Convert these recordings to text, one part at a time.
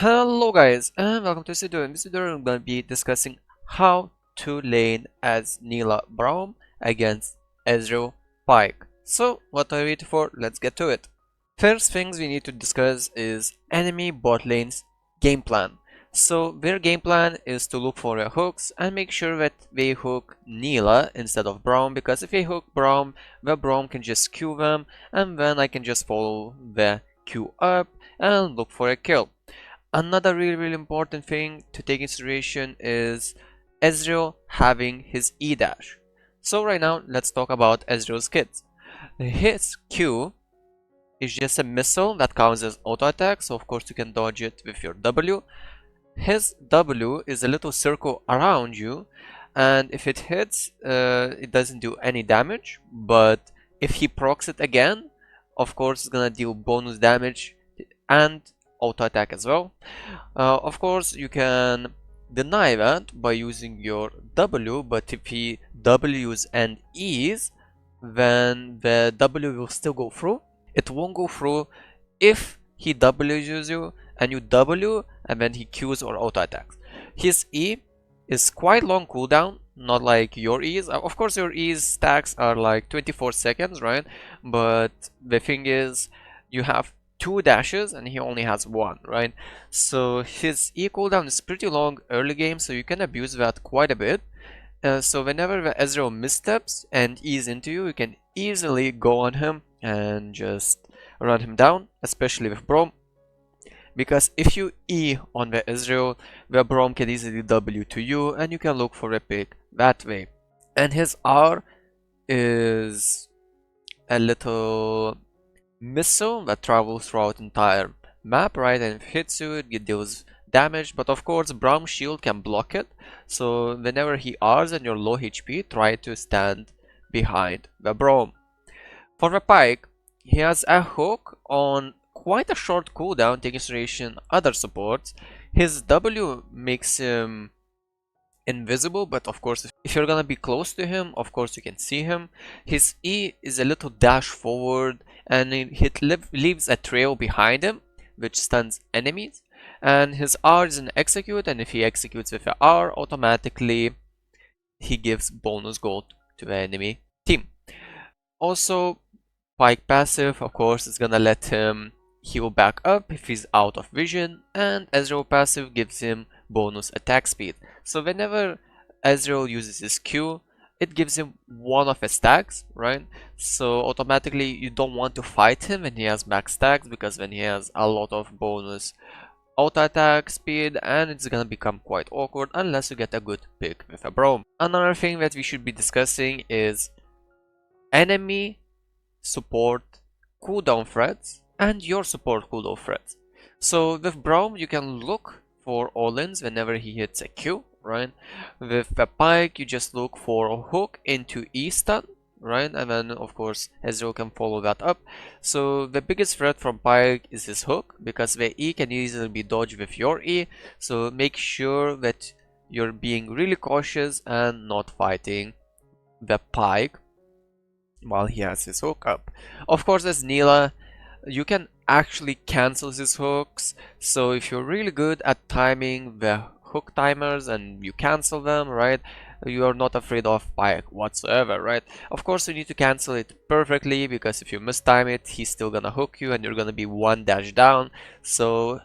Hello guys and welcome to this video. In this video I'm going to be discussing how to lane as Nilah BRAUM against EZREAL PYKE. So what are we waiting for? Let's get to it. First things we need to discuss is enemy bot lane's game plan. So their game plan is to look for their hooks and make sure that they hook Nilah instead of BRAUM, because if they hook BRAUM, the BRAUM can just Q them and then I can just follow the Q up and look for a kill. Another really important thing to take into consideration is EZREAL having his E dash. So right now let's talk about EZREAL's kits. His Q is just a missile that counts as auto attack, so of course you can dodge it with your W. His W is a little circle around you, and if it hits, it doesn't do any damage, but if he procs it again, of course it's gonna deal bonus damage and auto attack as well. Of course you can deny that by using your W, but if he W's and E's, then the W will still go through. It won't go through if he W's you and you W and then he Q's or auto attacks. His E is quite long cooldown, not like your E's. Of course your E's stacks are like 24 seconds, right? But the thing is, you have two dashes and he only has one, right? So his E cooldown is pretty long early game, so you can abuse that quite a bit. So whenever the EZREAL missteps and E's into you, you can easily go on him and just run him down, especially with BRAUM. Because if you E on the EZREAL, the BRAUM can easily W to you and you can look for a pick that way. And his R is a little missile that travels throughout entire map, right? And if it hits you, it deals damage, but of course BRAUM shield can block it, so whenever he R's and you're low HP, try to stand behind the BRAUM. For the PYKE, he has a hook on quite a short cooldown, taking consideration other supports. His W makes him invisible, but of course if you're gonna be close to him, of course you can see him. His E is a little dash forward and it leaves a trail behind him which stuns enemies, and his R is an execute, and if he executes with a R, automatically he gives bonus gold to the enemy team. Also, PYKE passive, of course, is gonna let him heal back up if he's out of vision, and EZREAL passive gives him bonus attack speed. So whenever EZREAL uses his Q, it gives him one of his stacks, right? So automatically you don't want to fight him when he has max stacks, because then he has a lot of bonus auto attack speed and it's gonna become quite awkward unless you get a good pick with a BRAUM. Another thing that we should be discussing is enemy support cooldown threats and your support cooldown threats. So with BRAUM you can look for all-ins whenever he hits a Q, right? With the PYKE you just look for a hook into E stun, right? And then of course EZREAL can follow that up. So the biggest threat from PYKE is his hook, because the E can easily be dodged with your E, so make sure that you're being really cautious and not fighting the PYKE while he has his hook up. Of course, as Nilah, you can actually cancel his hooks, so if you're really good at timing the hook timers and you cancel them, right, you are not afraid of PYKE whatsoever, right? Of course you need to cancel it perfectly, because if you mistime it, he's still gonna hook you and you're gonna be one dash down, so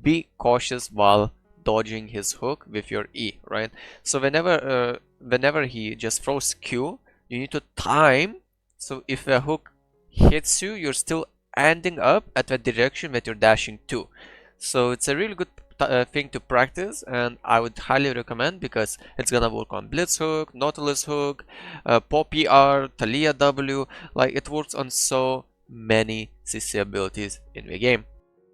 be cautious while dodging his hook with your E, right? So whenever he just throws Q, you need to time, so if a hook hits you, you're still ending up at the direction that you're dashing to. So it's a really good thing to practice, and I would highly recommend, because it's gonna work on Blitz hook, Nautilus hook, Poppy R, Talia W. Like, it works on so many CC abilities in the game.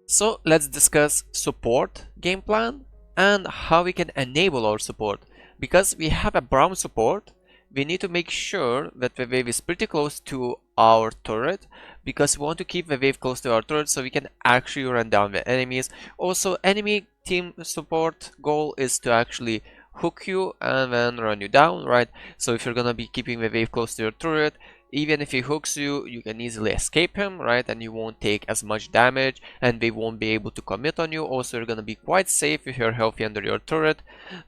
So let's discuss support game plan and how we can enable our support. Because we have a BRAUM support, we need to make sure that the wave is pretty close to our turret, because we want to keep the wave close to our turret so we can actually run down the enemies. Also, enemy team support goal is to actually hook you and then run you down, right? So if you're gonna be keeping the wave close to your turret, even if he hooks you, you can easily escape him, right? And you won't take as much damage and they won't be able to commit on you. Also, you're gonna be quite safe if you're healthy under your turret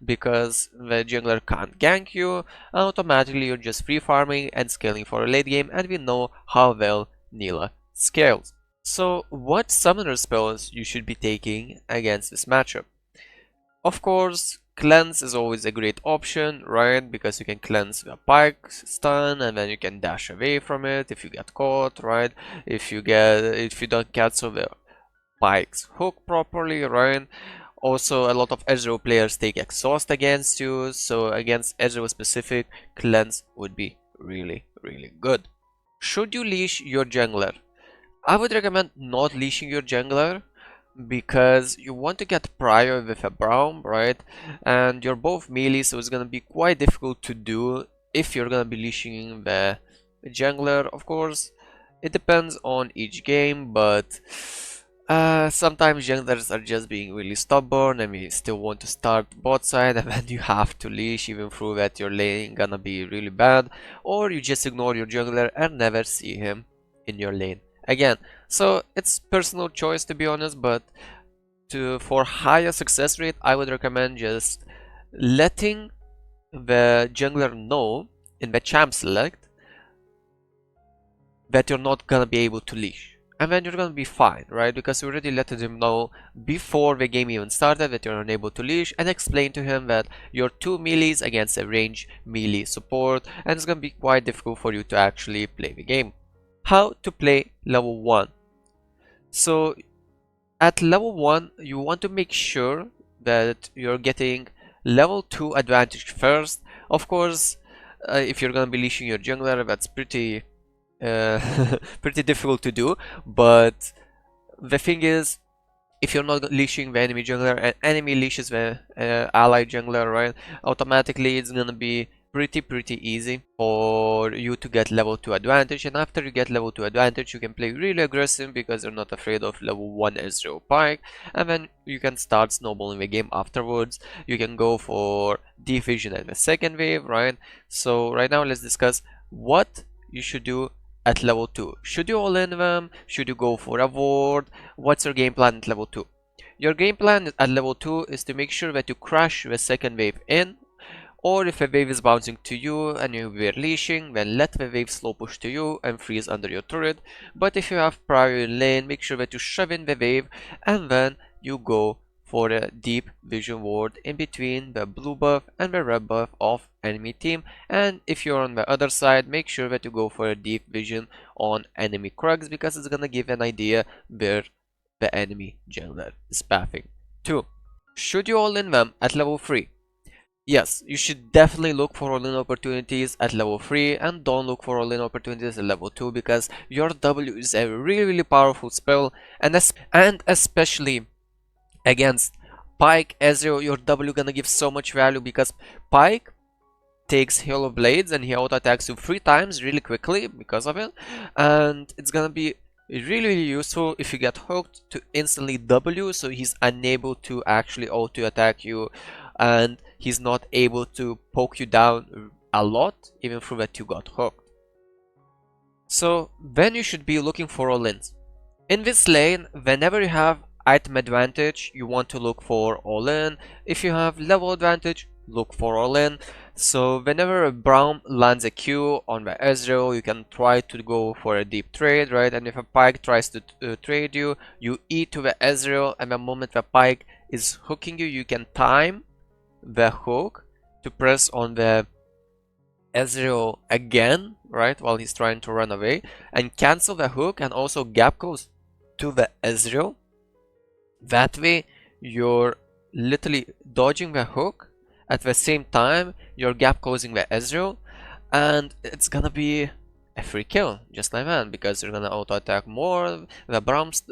because the jungler can't gank you. Automatically, you're just free farming and scaling for a late game, and we know how well Nilah scales. So, what summoner spells you should be taking against this matchup? Of course, cleanse is always a great option, right? Because you can cleanse the Pyke stun and then you can dash away from it if you get caught, right? If you don't cancel the Pyke's hook properly, right? Also, a lot of Ezreal players take exhaust against you, so against Ezreal specific, cleanse would be really, really good. Should you leash your jungler? I would recommend not leashing your jungler because you want to get prior with a BRAUM, right? And you're both melee, so it's gonna be quite difficult to do if you're gonna be leashing the jungler. Of course, it depends on each game, but sometimes junglers are just being really stubborn and we still want to start bot side, and then you have to leash even through that your lane gonna be really bad, or you just ignore your jungler and never see him in your lane again. So it's personal choice, to be honest, but for higher success rate, I would recommend just letting the jungler know in the champ select that you're not gonna be able to leash, and then you're gonna be fine, right? Because you already let him know before the game even started that you're unable to leash, and explain to him that you're two melees against a range melee support, and it's gonna be quite difficult for you to actually play the game. How to play level 1? So at level 1 you want to make sure that you're getting level 2 advantage first. Of course, if you're gonna be leashing your jungler, that's pretty pretty difficult to do, but the thing is, if you're not leashing the enemy jungler and enemy leashes the ally jungler, right, automatically it's gonna be pretty easy for you to get level 2 advantage. And after you get level 2 advantage, you can play really aggressive because you're not afraid of level 1 Ezreal Pyke, and then you can start snowballing the game afterwards. You can go for deep vision at the second wave, right? So right now let's discuss what you should do at level 2. Should you all in them? Should you go for a ward? What's your game plan at level 2? Your game plan at level 2 is to make sure that you crush the second wave in, or if a wave is bouncing to you and you were leashing, then let the wave slow push to you and freeze under your turret. But if you have prior in lane, make sure that you shove in the wave and then you go for a deep vision ward in between the blue buff and the red buff of enemy team. And if you're on the other side, make sure that you go for a deep vision on enemy Krugs, because it's gonna give an idea where the enemy jungler is pathing to. Should you all in them at level 3? Yes, you should definitely look for all-in opportunities at level 3 and don't look for all-in opportunities at level 2, because your W is a really powerful spell, and especially against Pyke Ezreal, your W gonna give so much value because Pyke takes Halo Blades and he auto attacks you 3 times really quickly because of it, and it's gonna be really useful if you get hooked to instantly W, so he's unable to actually auto attack you and he's not able to poke you down a lot even through that you got hooked. So then you should be looking for all-ins. In this lane, whenever you have item advantage, you want to look for all-in. If you have level advantage, look for all-in. So whenever a BRAUM lands a Q on the Ezreal, you can try to go for a deep trade, right? And if a Pyke tries to trade you, you E to the Ezreal, and the moment the Pyke is hooking you, you can time the hook to press on the Ezreal again, right, while he's trying to run away, and cancel the hook and also gap close to the Ezreal. That way you're literally dodging the hook, at the same time you're gap closing the Ezreal, and it's gonna be a free kill just like that, because you're gonna auto attack more, the BRAUM's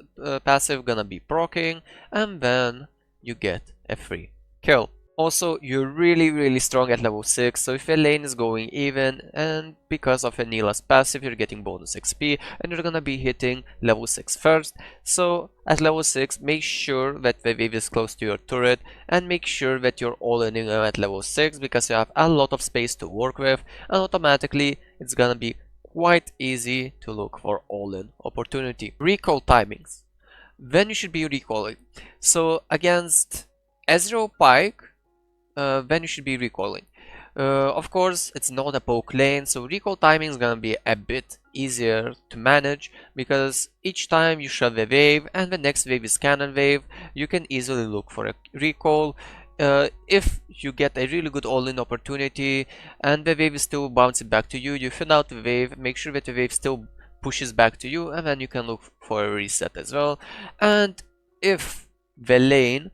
passive gonna be proccing, and then you get a free kill. Also, you're really strong at level 6, so if your lane is going even, and because of a Nilah's passive, you're getting bonus XP, and you're gonna be hitting level 6 first. So at level 6, make sure that the wave is close to your turret, and make sure that you're all in at level 6, because you have a lot of space to work with, and automatically it's gonna be quite easy to look for all-in opportunity. Recall timings. When you should be recalling. So against EZREAL PYKE, when you should be recalling. Of course, it's not a poke lane, so recall timing is gonna be a bit easier to manage because each time you shove a wave and the next wave is cannon wave, you can easily look for a recall. If you get a really good all-in opportunity and the wave is still bouncing back to you, you thin out the wave, make sure that the wave still pushes back to you, and then you can look for a reset as well. And if the lane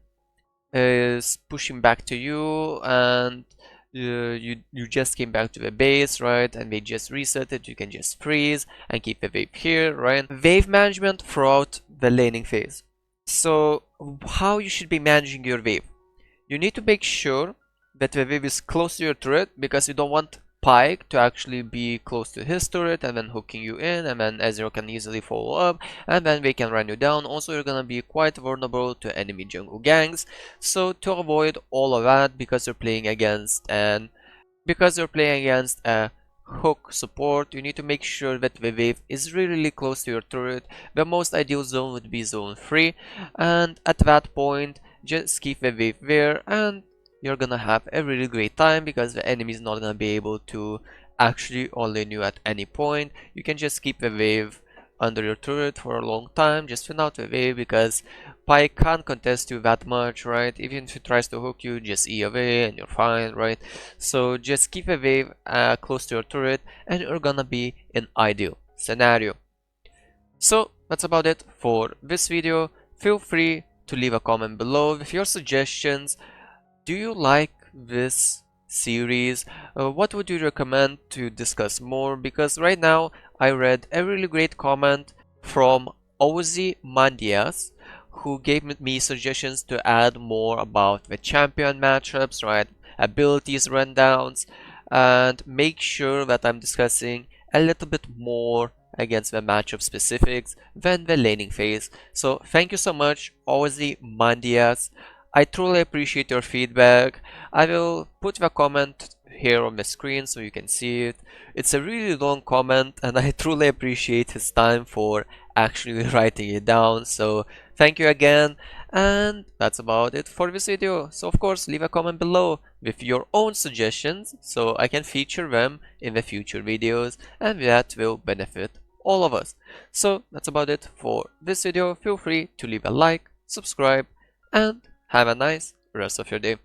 is pushing back to you and you just came back to the base, right, and they just reset it, you can just freeze and keep the wave here, right? Wave management throughout the laning phase. So how you should be managing your wave: you need to make sure that the wave is close to your turret, because you don't want PYKE to actually be close to his turret and then hooking you in, and then Ezreal can easily follow up and then they can run you down. Also, you're gonna be quite vulnerable to enemy jungle ganks. So to avoid all of that, because you're playing against a hook support, you need to make sure that the wave is really close to your turret. The most ideal zone would be zone 3, and at that point just keep the wave there and you're gonna have a really great time, because the enemy is not gonna be able to actually all-in you at any point. You can just keep the wave under your turret for a long time, just thin out the wave, because PYKE can't contest you that much, right? Even if he tries to hook you, just E away and you're fine, right? So just keep the wave close to your turret and you're gonna be in ideal scenario. So that's about it for this video. Feel free to leave a comment below with your suggestions. Do you like this series? What would you recommend to discuss more? Because right now I read a really great comment from Ozymandias, who gave me suggestions to add more about the champion matchups, right? Abilities rundowns, and make sure that I'm discussing a little bit more against the matchup specifics than the laning phase. So thank you so much, Ozymandias. I truly appreciate your feedback. I will put the comment here on the screen so you can see it. It's a really long comment and I truly appreciate his time for actually writing it down. So thank you again, and that's about it for this video. So of course, leave a comment below with your own suggestions so I can feature them in the future videos, and that will benefit all of us. So that's about it for this video. Feel free to leave a like, subscribe, and have a nice rest of your day.